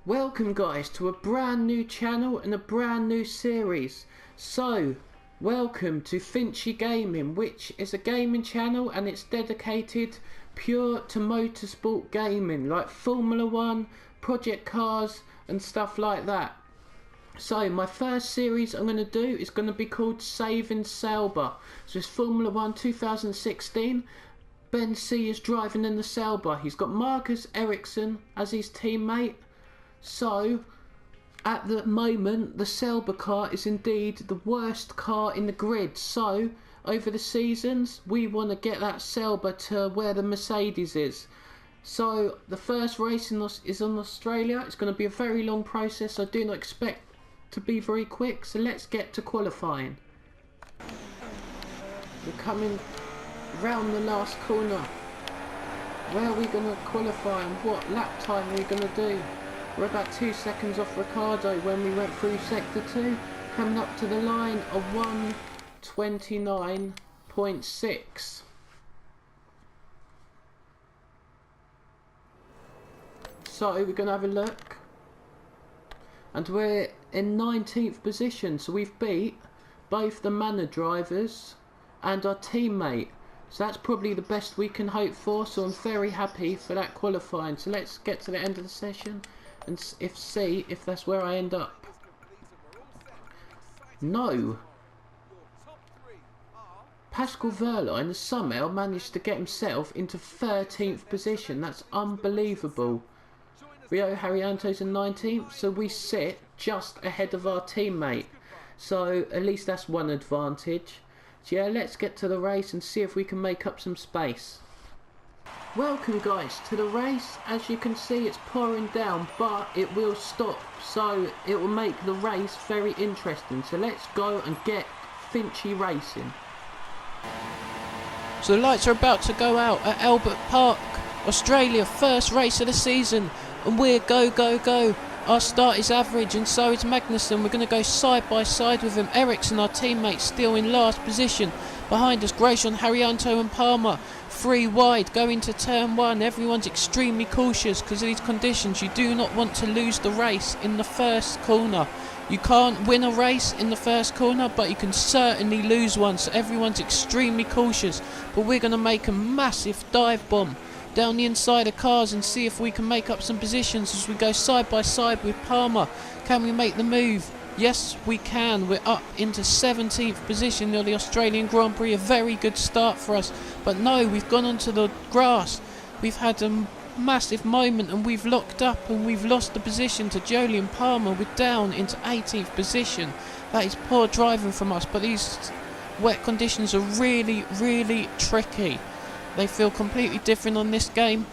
Welcome guys to a brand new channel and a brand new series. So, welcome to Finchy Gaming, which is a gaming channel and it's dedicated pure to motorsport gaming like Formula 1, project cars and stuff like that. So my first series I'm going to do is going to be called Saving Sauber. So it's Formula 1 2016. Ben C is driving in the Sauber. He's got Marcus Ericsson as his teammate. So, at the moment, the Sauber car is indeed the worst car in the grid. So, over the seasons, we want to get that Sauber to where the Mercedes is. So, the first race is in Australia. It's going to be a very long process. I do not expect to be very quick. So, let's get to qualifying. We're coming round the last corner. Where are we going to qualify and what lap time are we going to do? We're about 2 seconds off Ricardo when we went through sector 2, coming up to the line of 1:29.6. So we're going to have a look, and we're in 19th position, so we've beat both the manor drivers and our teammate. So that's probably the best we can hope for, so I'm very happy for that qualifying. So let's get to the end of the session and see if that's where I end up. No. Pascal Wehrlein has somehow managed to get himself into 13th position. That's unbelievable. Rio Haryanto's in 19th, so we sit just ahead of our teammate. So at least that's one advantage. So yeah, let's get to the race and see if we can make up some space. Welcome guys to the race. As you can see, it's pouring down, but it will stop, so it will make the race very interesting. So let's go and get Finchy racing. So the lights are about to go out at Albert Park, Australia, first race of the season, and we're go go go. Our start is average and so is Magnussen. We're going to go side by side with him. Ericsson, our teammate, still in last position. Behind us, Grayson, Haryanto and Palmer. 3 wide, going to turn 1. Everyone's extremely cautious because of these conditions. You do not want to lose the race in the first corner. You can't win a race in the first corner, but you can certainly lose one. So everyone's extremely cautious. But we're going to make a massive dive bomb down the inside of cars and see if we can make up some positions as we go side by side with Palmer. Can we make the move? Yes, we can. We're up into 17th position in the Australian Grand Prix. A very good start for us. But no, we've gone onto the grass. We've had a massive moment and we've locked up and we've lost the position to Jolyon Palmer. We're down into 18th position. That is poor driving from us, but these wet conditions are really, really tricky. They feel completely different on this game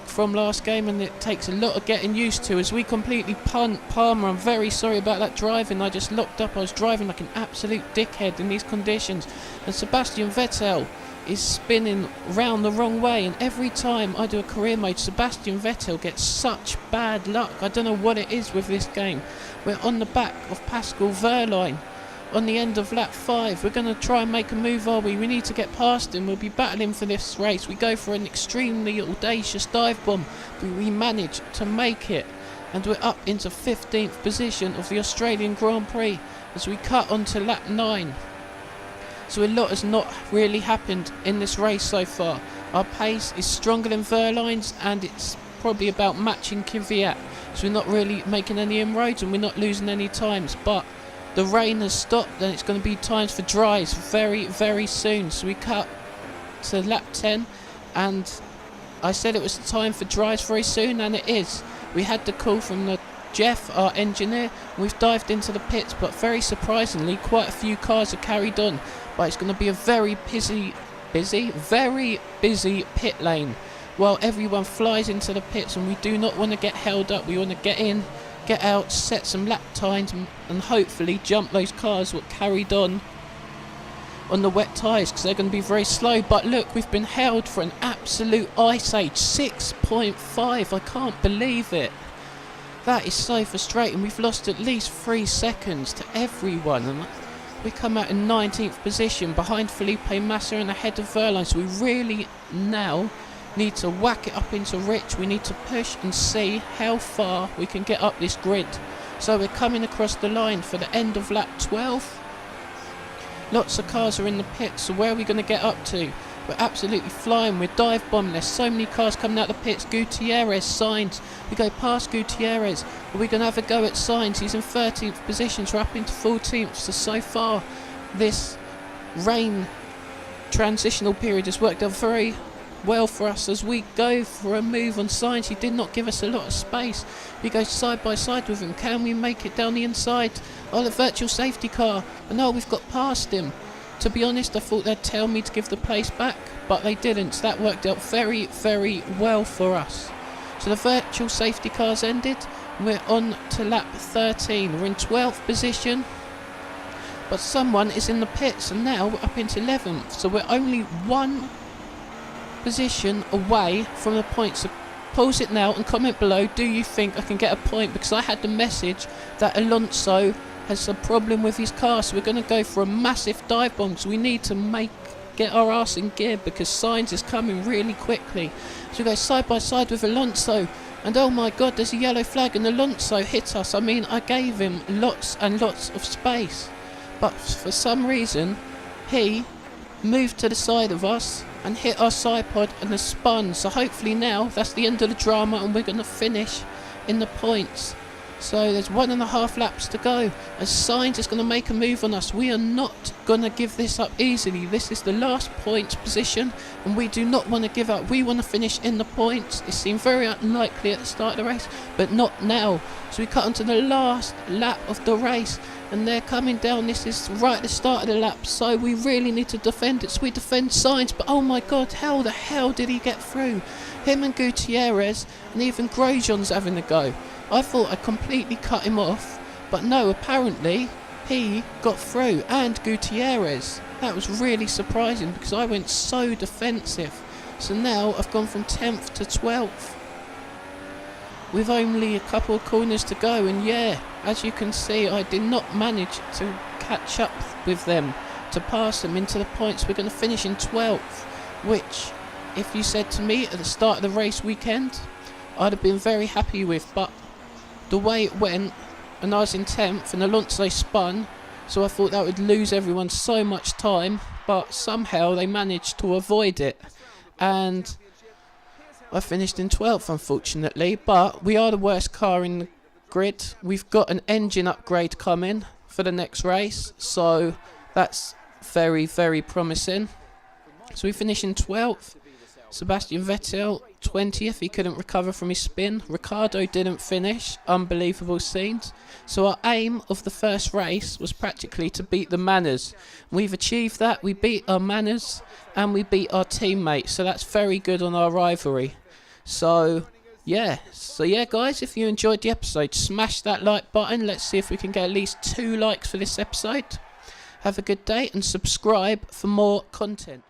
from last game, and it takes a lot of getting used to as we completely punt Palmer. I'm very sorry about that driving. I just locked up. I was driving like an absolute dickhead in these conditions, and Sebastian Vettel is spinning round the wrong way, and every time I do a career mode, Sebastian Vettel gets such bad luck. I don't know what it is with this game. We're on the back of Pascal Wehrlein on the end of lap 5. We're going to try and make a move, are we? We need to get past him. We'll be battling for this race. We go for an extremely audacious dive bomb, but we manage to make it, and we're up into 15th position of the Australian Grand Prix as we cut onto lap 9. So a lot has not really happened in this race so far. Our pace is stronger than Wehrlein's, and it's probably about matching Kvyat. So we're not really making any inroads and we're not losing any times, but the rain has stopped and it's going to be times for dries very, very soon. So we cut to lap 10 and I said it was time for dries very soon, and it is. We had the call from Jeff, our engineer, and we've dived into the pits, but very surprisingly quite a few cars are carried on. But it's going to be a very very busy pit lane while everyone flies into the pits, and we do not want to get held up. We want to get in, get out, set some lap times and hopefully jump those cars that carried on the wet tyres, because they're going to be very slow. But look, we've been held for an absolute ice age. 6.5, I can't believe it. That is so frustrating. We've lost at least 3 seconds to everyone, and we come out in 19th position behind Felipe Massa and ahead of Wehrlein. So we really now need to whack it up into Rich. We need to push and see how far we can get up this grid. So we're coming across the line for the end of lap 12. Lots of cars are in the pits, so where are we going to get up to? We're absolutely flying, we're dive bombing. There's so many cars coming out the pits. Gutierrez, Sainz, we go past Gutierrez. Are we going to have a go at Sainz? He's in 13th position, so we're up into 14th. So far this rain transitional period has worked out very well for us as we go for a move on Sainz. He did not give us a lot of space. We go side by side with him. Can we make it down the inside? Oh, the virtual safety car. And oh, we've got past him. To be honest, I thought they'd tell me to give the place back, but they didn't. So that worked out very, very well for us. So the virtual safety car's ended. And we're on to lap 13. We're in 12th position. But someone is in the pits, and now we're up into 11th. So we're only one position away from the point. So pause it now and comment below, do you think I can get a point? Because I had the message that Alonso has a problem with his car, so we're going to go for a massive dive bomb. So we need to get our arse in gear because Sainz is coming really quickly. So we go side by side with Alonso, and oh my god, there's a yellow flag and Alonso hit us. I mean, I gave him lots and lots of space, but for some reason he moved to the side of us and hit our side pod and has spun. So hopefully now that's the end of the drama and we're going to finish in the points. So there's 1.5 laps to go, and Sainz is going to make a move on us. We are not going to give this up easily. This is the last points position, and we do not want to give up. We want to finish in the points. It seemed very unlikely at the start of the race, but not now. So we cut onto the last lap of the race, and they're coming down. This is right at the start of the lap, so we really need to defend it. So we defend Sainz, but oh my god, how the hell did he get through? Him and Gutierrez, and even Grosjean's having a go. I thought I completely cut him off, but no, apparently he got through, and Gutierrez. That was really surprising because I went so defensive. So now I've gone from 10th to 12th with only a couple of corners to go, and yeah, as you can see, I did not manage to catch up with them to pass them into the points. We're going to finish in 12th, which if you said to me at the start of the race weekend, I'd have been very happy with, but the way it went, and I was in 10th and Alonso spun, so I thought that would lose everyone so much time, but somehow they managed to avoid it, and I finished in 12th unfortunately. But we are the worst car in the grid. We've got an engine upgrade coming for the next race, so that's very, very promising. So we finish in 12th. Sebastian Vettel 20th, he couldn't recover from his spin. Ricardo didn't finish, unbelievable scenes. So our aim of the first race was practically to beat the Manners. We've achieved that. We beat our Manners and we beat our teammates, so that's very good on our rivalry. So yeah guys, if you enjoyed the episode, smash that like button. Let's see if we can get at least 2 likes for this episode. Have a good day and subscribe for more content.